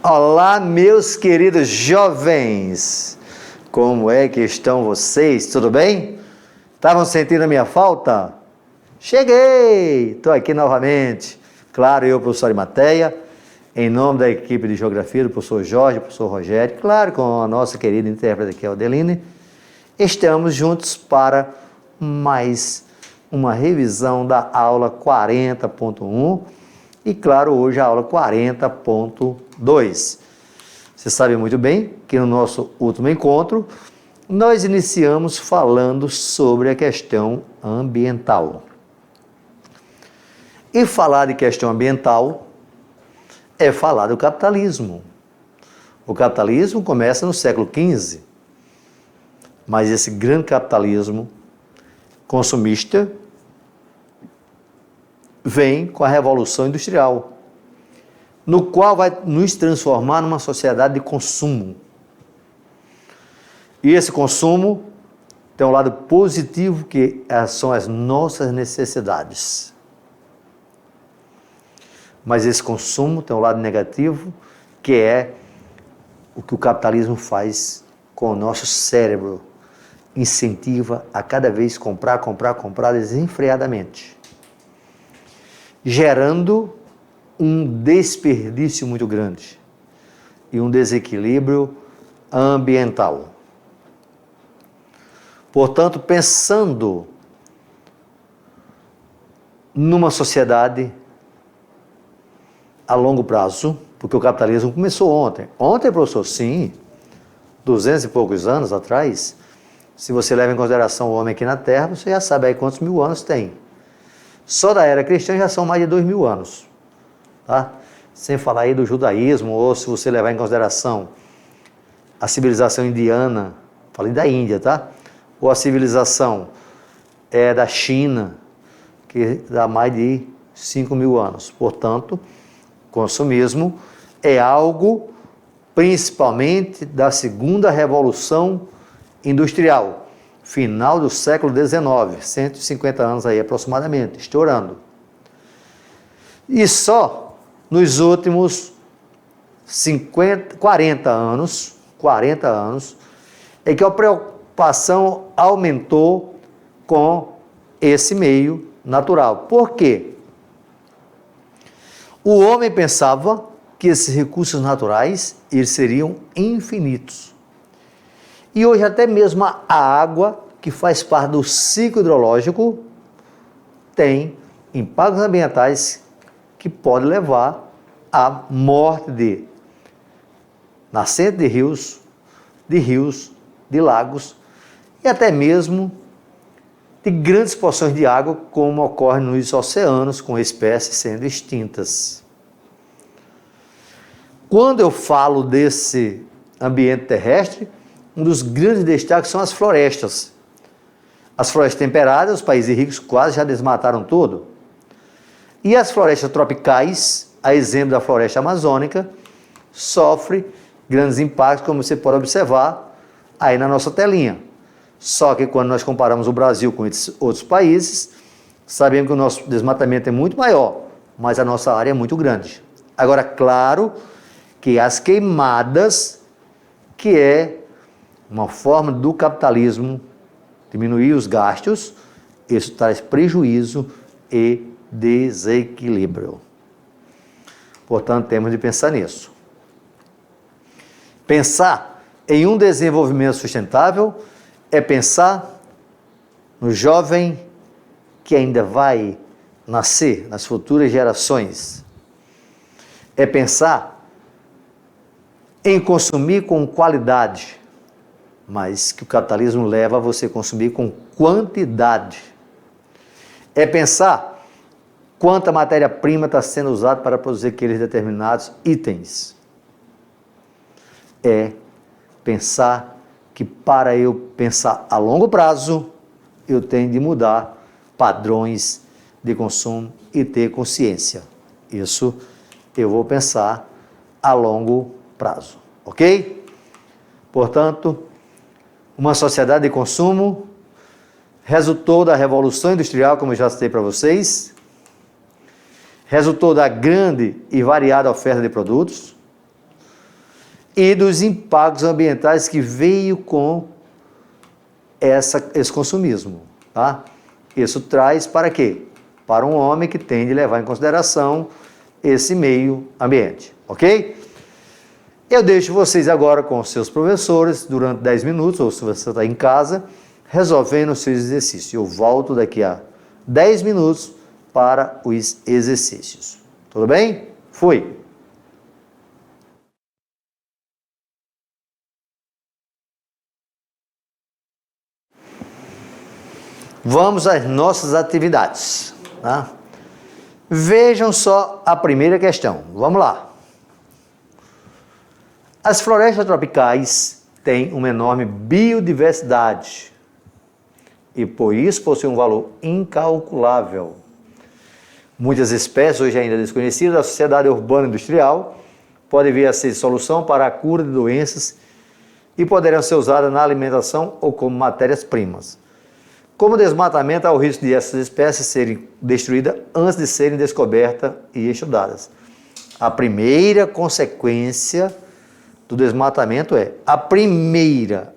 Olá, meus queridos jovens! Como é que estão vocês? Tudo bem? Estavam sentindo a minha falta? Cheguei! Estou aqui novamente. Claro, eu, professor Arimateia, em nome da equipe de Geografia do professor Jorge, do professor Rogério, claro, com a nossa querida intérprete aqui, a Adeline, estamos juntos para mais uma revisão da aula 40.1 e, claro, hoje a aula 40.2. Você sabe muito bem que no nosso último encontro nós iniciamos falando sobre a questão ambiental. E falar de questão ambiental é falar do capitalismo. O capitalismo começa no século XV, mas esse grande capitalismo consumista vem com a Revolução Industrial, no qual vai nos transformar numa sociedade de consumo. E esse consumo tem um lado positivo, que são as nossas necessidades. Mas esse consumo tem um lado negativo, que é o que o capitalismo faz com o nosso cérebro. Incentiva a cada vez comprar desenfreadamente, gerando um desperdício muito grande e um desequilíbrio ambiental. Portanto, pensando numa sociedade a longo prazo, porque o capitalismo começou ontem. Ontem, professor, sim, 200 e poucos anos atrás. Se você leva em consideração o homem aqui na Terra, você já sabe aí quantos mil anos tem. Só da era cristã já são mais de 2.000 anos. Tá? Sem falar aí do judaísmo, ou se você levar em consideração a civilização indiana, falei da Índia, tá? Ou a civilização da China, que dá mais de 5.000 anos. Portanto, consumismo é algo principalmente da segunda revolução industrial, final do século XIX, 150 anos aí aproximadamente, estourando. E só nos últimos 40 anos, é que a preocupação aumentou com esse meio natural. Por quê? O homem pensava que esses recursos naturais eles seriam infinitos. E hoje até mesmo a água, que faz parte do ciclo hidrológico, tem impactos ambientais que podem levar à morte de nascentes de rios, de lagos e até mesmo de grandes porções de água, como ocorre nos oceanos, com espécies sendo extintas. Quando eu falo desse ambiente terrestre, um dos grandes destaques são as florestas. As florestas temperadas, os países ricos quase já desmataram tudo. E as florestas tropicais, a exemplo da floresta amazônica, sofre grandes impactos, como você pode observar aí na nossa telinha. Só que quando nós comparamos o Brasil com outros países, sabemos que o nosso desmatamento é muito maior, mas a nossa área é muito grande. Agora, claro que as queimadas, que é uma forma do capitalismo diminuir os gastos, isso traz prejuízo e desequilíbrio. Portanto, temos de pensar nisso. Pensar em um desenvolvimento sustentável é pensar no jovem que ainda vai nascer, nas futuras gerações. É pensar em consumir com qualidade, mas que o capitalismo leva a você consumir com quantidade. É pensar quanta matéria-prima está sendo usada para produzir aqueles determinados itens. É pensar que para eu pensar a longo prazo, eu tenho de mudar padrões de consumo e ter consciência. Isso eu vou pensar a longo prazo, ok? Portanto, uma sociedade de consumo resultou da Revolução Industrial, como eu já citei para vocês, resultou da grande e variada oferta de produtos, e dos impactos ambientais que veio com esse consumismo, tá? Isso traz para quê? Para um homem que tem de levar em consideração esse meio ambiente, ok? Eu deixo vocês agora com os seus professores durante 10 minutos, ou se você está em casa, resolvendo os seus exercícios. Eu volto daqui a 10 minutos para os exercícios. Tudo bem? Fui! Vamos às nossas atividades, tá? Vejam só a primeira questão. Vamos lá. As florestas tropicais têm uma enorme biodiversidade e por isso possuem um valor incalculável. Muitas espécies, hoje ainda desconhecidas, da sociedade urbana industrial podem vir a ser solução para a cura de doenças e poderão ser usadas na alimentação ou como matérias-primas. Como desmatamento, há o risco de essas espécies serem destruídas antes de serem descobertas e estudadas. A primeira consequência do desmatamento é a primeira.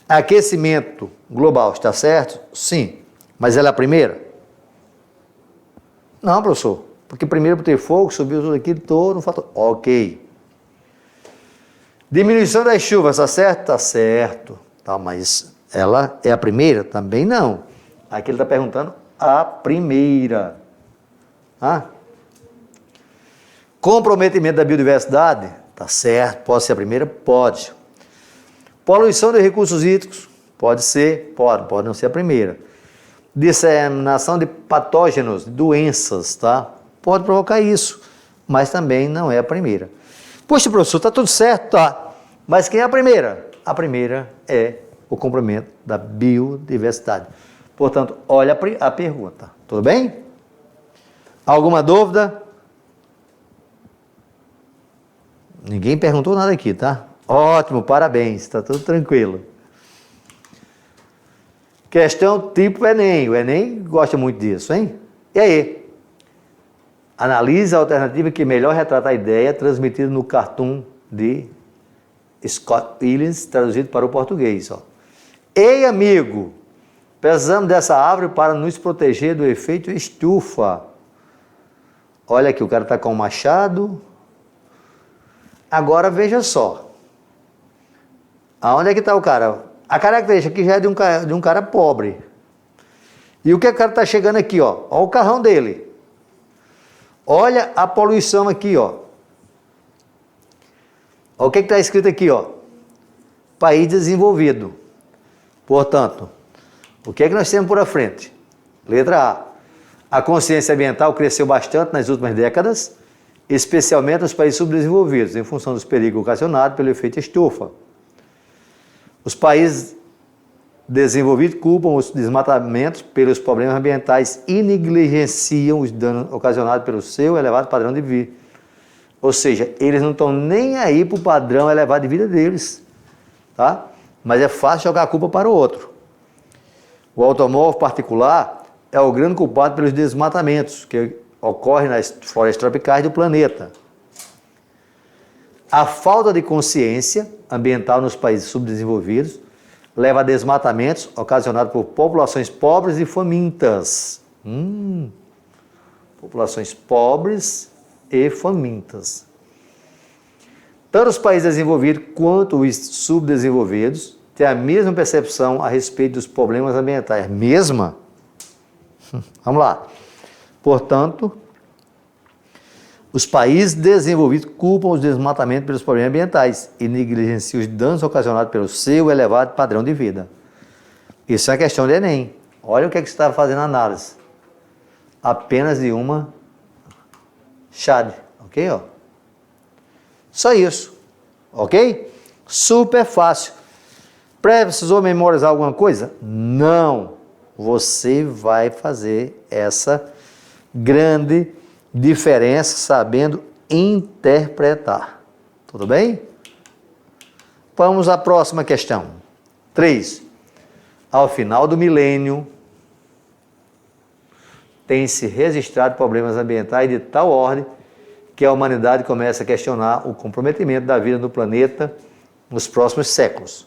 Aquecimento global, está certo? Sim. Mas ela é a primeira? Não, professor. Porque primeiro ter fogo, subiu tudo aquilo todo, um fator. Ok. Diminuição das chuvas, está certo? Está certo. Tá, mas ela é a primeira? Também não. Aqui ele está perguntando a primeira. Comprometimento da biodiversidade? Tá certo. Pode ser a primeira? Pode. Poluição de recursos hídricos? Pode ser? Pode não ser a primeira. Disseminação de patógenos, de doenças, tá? Pode provocar isso, mas também não é a primeira. Poxa, professor, está tudo certo? Tá. Mas quem é a primeira? A primeira é o comprometimento da biodiversidade. Portanto, olha a pergunta. Tudo bem? Alguma dúvida? Ninguém perguntou nada aqui, tá? Ótimo, parabéns, está tudo tranquilo. Questão tipo Enem. O Enem gosta muito disso, hein? E aí? Analise a alternativa que melhor retrata a ideia transmitida no cartoon de Scott Williams, traduzido para o português. Ó. Ei, amigo, precisamos dessa árvore para nos proteger do efeito estufa. Olha aqui, o cara está com o machado. Agora veja só. Aonde é que está o cara? A característica aqui já é de um cara pobre. E o que o cara está chegando aqui, ó? Olha o carrão dele. Olha a poluição aqui, ó. Olha o que está escrito aqui, ó. País desenvolvido. Portanto, o que é que nós temos por à frente? Letra A. A consciência ambiental cresceu bastante nas últimas décadas, especialmente nos países subdesenvolvidos, em função dos perigos ocasionados pelo efeito estufa. Os países desenvolvidos culpam os desmatamentos pelos problemas ambientais e negligenciam os danos ocasionados pelo seu elevado padrão de vida. Ou seja, eles não estão nem aí para o padrão elevado de vida deles. Tá? Mas é fácil jogar a culpa para o outro. O automóvel particular é o grande culpado pelos desmatamentos que ocorrem nas florestas tropicais do planeta. A falta de consciência ambiental nos países subdesenvolvidos leva a desmatamentos ocasionados por populações pobres e famintas. Populações pobres e famintas. Tanto os países desenvolvidos quanto os subdesenvolvidos têm a mesma percepção a respeito dos problemas ambientais. Mesma? Vamos lá. Portanto, os países desenvolvidos culpam os desmatamentos pelos problemas ambientais e negligenciam os danos ocasionados pelo seu elevado padrão de vida. Isso é a questão de Enem. Olha o que é que você está fazendo a análise. Apenas de uma chave, ok? Ó. Só isso, ok? Super fácil. Precisou memorizar alguma coisa? Não. Você vai fazer essa grande diferença sabendo interpretar. Tudo bem? Vamos à próxima questão. 3. Ao final do milênio, tem-se registrado problemas ambientais de tal ordem que a humanidade começa a questionar o comprometimento da vida no planeta nos próximos séculos.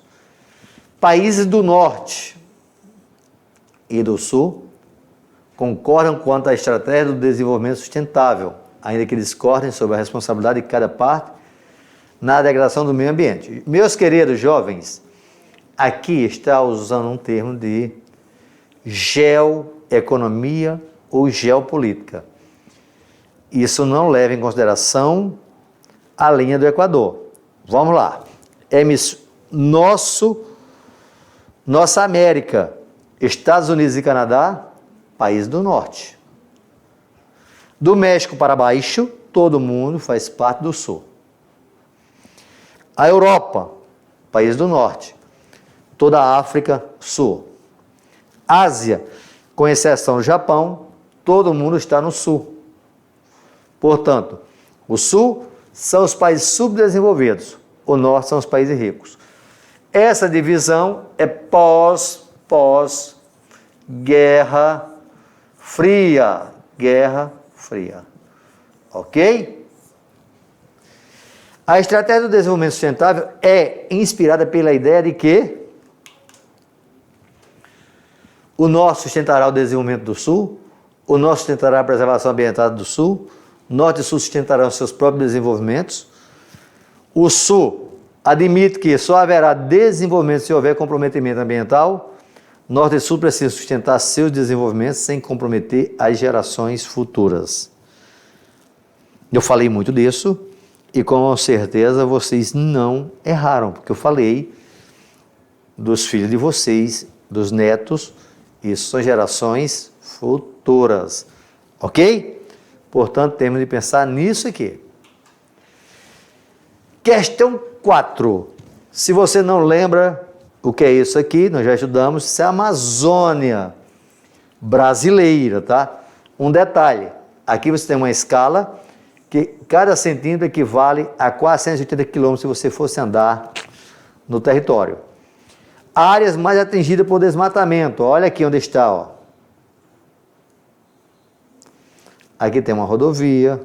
Países do Norte e do Sul concordam quanto à estratégia do desenvolvimento sustentável, ainda que discordem sobre a responsabilidade de cada parte na degradação do meio ambiente. Meus queridos jovens, aqui está usando um termo de geoeconomia ou geopolítica. Isso não leva em consideração a linha do Equador. Vamos lá. Nossa América, Estados Unidos e Canadá, país do Norte. Do México para baixo, todo mundo faz parte do Sul. A Europa, país do Norte. Toda a África, Sul. Ásia, com exceção do Japão, todo mundo está no Sul. Portanto, o Sul são os países subdesenvolvidos, o Norte são os países ricos. Essa divisão é pós-Guerra Fria. Guerra Fria. Ok? A estratégia do desenvolvimento sustentável é inspirada pela ideia de que o Norte sustentará o desenvolvimento do Sul, o Norte sustentará a preservação ambiental do Sul, o Norte e o Sul sustentarão seus próprios desenvolvimentos. O Sul admite que só haverá desenvolvimento se houver comprometimento ambiental. Norte e Sul precisam sustentar seus desenvolvimentos sem comprometer as gerações futuras. Eu falei muito disso e com certeza vocês não erraram, porque eu falei dos filhos de vocês, dos netos, isso são gerações futuras, ok? Portanto, temos de pensar nisso aqui. Questão 4. Se você não lembra o que é isso aqui, nós já estudamos, isso é a Amazônia brasileira, tá? Um detalhe, aqui você tem uma escala que cada centímetro equivale a 480 quilômetros se você fosse andar no território. Áreas mais atingidas por desmatamento, olha aqui onde está, ó. Aqui tem uma rodovia,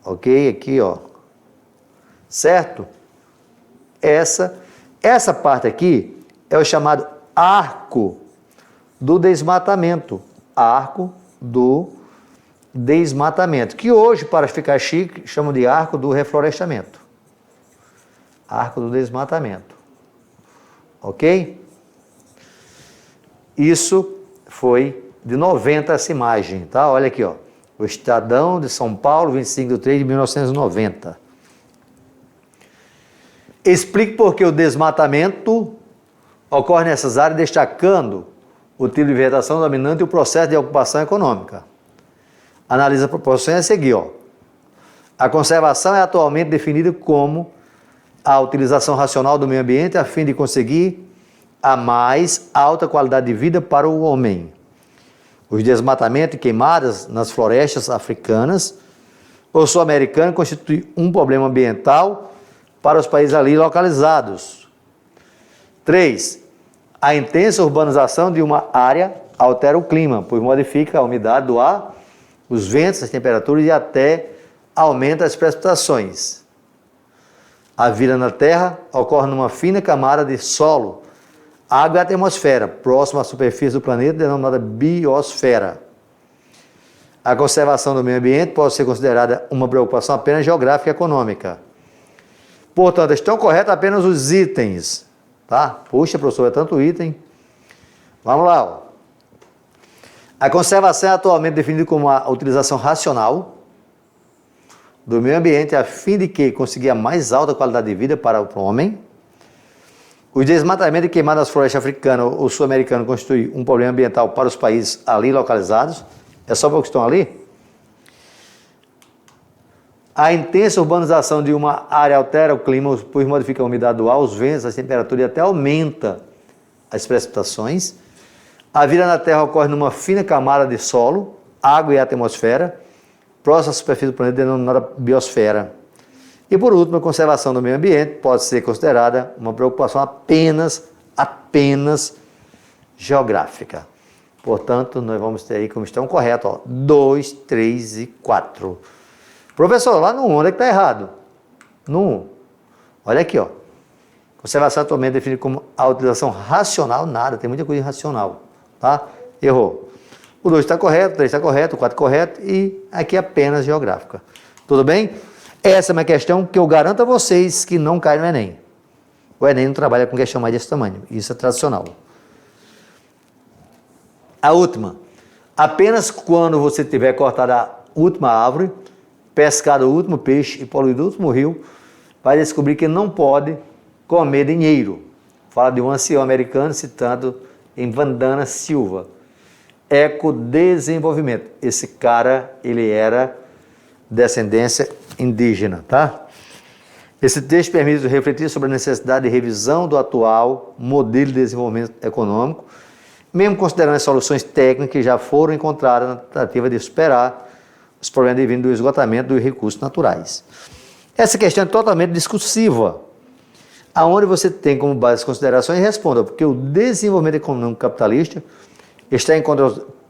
ok? Aqui, ó, certo? Essa parte aqui é o chamado arco do desmatamento. Arco do desmatamento, que hoje, para ficar chique, chamam de arco do reflorestamento. Arco do desmatamento. Ok? Isso foi de 90 essa imagem, tá? Olha aqui, ó. O Estadão de São Paulo, 25 de 3 de 1990. Explique por que o desmatamento ocorre nessas áreas, destacando o tipo de vegetação dominante e o processo de ocupação econômica. Analisa as proporções a seguir, ó. A conservação é atualmente definida como a utilização racional do meio ambiente a fim de conseguir a mais alta qualidade de vida para o homem. Os desmatamentos e queimadas nas florestas africanas ou sul-americanas constituem um problema ambiental para os países ali localizados. 3. A intensa urbanização de uma área altera o clima, pois modifica a umidade do ar, os ventos, as temperaturas e até aumenta as precipitações. A vida na Terra ocorre numa fina camada de solo, água e atmosfera, próxima à superfície do planeta, denominada biosfera. A conservação do meio ambiente pode ser considerada uma preocupação apenas geográfica e econômica. Portanto, estão corretos apenas os itens, tá? Puxa, professor, é tanto item. Vamos lá, ó. A conservação é atualmente definida como a utilização racional do meio ambiente a fim de que conseguir a mais alta qualidade de vida para o homem. Os desmatamentos e queimadas das florestas africanas ou sul-americanas constituem um problema ambiental para os países ali localizados. É só para os que estão ali? A intensa urbanização de uma área altera o clima, pois modifica a umidade do ar, os ventos, as temperaturas e até aumenta as precipitações. A vida na Terra ocorre numa fina camada de solo, água e atmosfera, próxima à superfície do planeta, denominada biosfera. E por último, a conservação do meio ambiente pode ser considerada uma preocupação apenas geográfica. Portanto, nós vamos ter aí como estão correto, ó, 2, 3 e 4. Professor, lá no 1, onde é que está errado? No 1. Olha aqui, ó. Conservação atualmente é definida como a utilização racional, nada, tem muita coisa irracional, tá? Errou. O 2 está correto, o 3 está correto, o 4 correto e aqui apenas geográfica. Tudo bem? Essa é uma questão que eu garanto a vocês que não cai no Enem. O Enem não trabalha com questão mais desse tamanho, isso é tradicional. A última, apenas quando você tiver cortado a última árvore, pescado o último peixe e poluído o último rio, vai descobrir que não pode comer dinheiro. Fala de um ancião americano citando em Vandana Silva. Ecodesenvolvimento. Esse cara, ele era descendência indígena, tá? Esse texto permite refletir sobre a necessidade de revisão do atual modelo de desenvolvimento econômico, mesmo considerando as soluções técnicas que já foram encontradas na tentativa de superar os problemas devidos do esgotamento dos recursos naturais. Essa questão é totalmente discursiva, aonde você tem como base as considerações e responda, porque o desenvolvimento econômico capitalista está em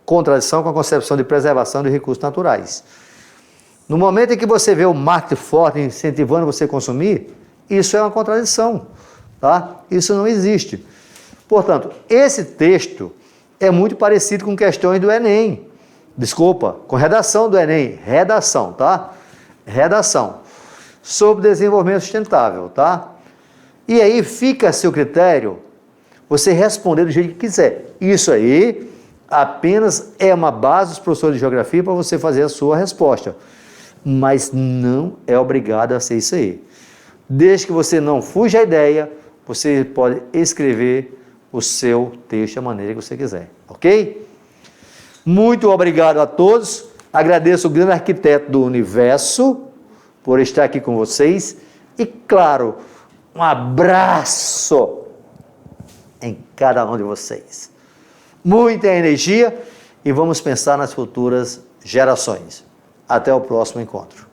contradição com a concepção de preservação de recursos naturais. No momento em que você vê o marketing forte incentivando você a consumir, isso é uma contradição, tá? Isso não existe. Portanto, esse texto é muito parecido com questões do Enem. Desculpa, com redação do Enem. Redação, tá? Redação. Sobre desenvolvimento sustentável, tá? E aí fica a seu critério você responder do jeito que quiser. Isso aí apenas é uma base dos professores de geografia para você fazer a sua resposta. Mas não é obrigado a ser isso aí. Desde que você não fuja a ideia, você pode escrever o seu texto da maneira que você quiser, ok? Muito obrigado a todos. Agradeço o grande arquiteto do universo por estar aqui com vocês. E, claro, um abraço em cada um de vocês. Muita energia e vamos pensar nas futuras gerações. Até o próximo encontro.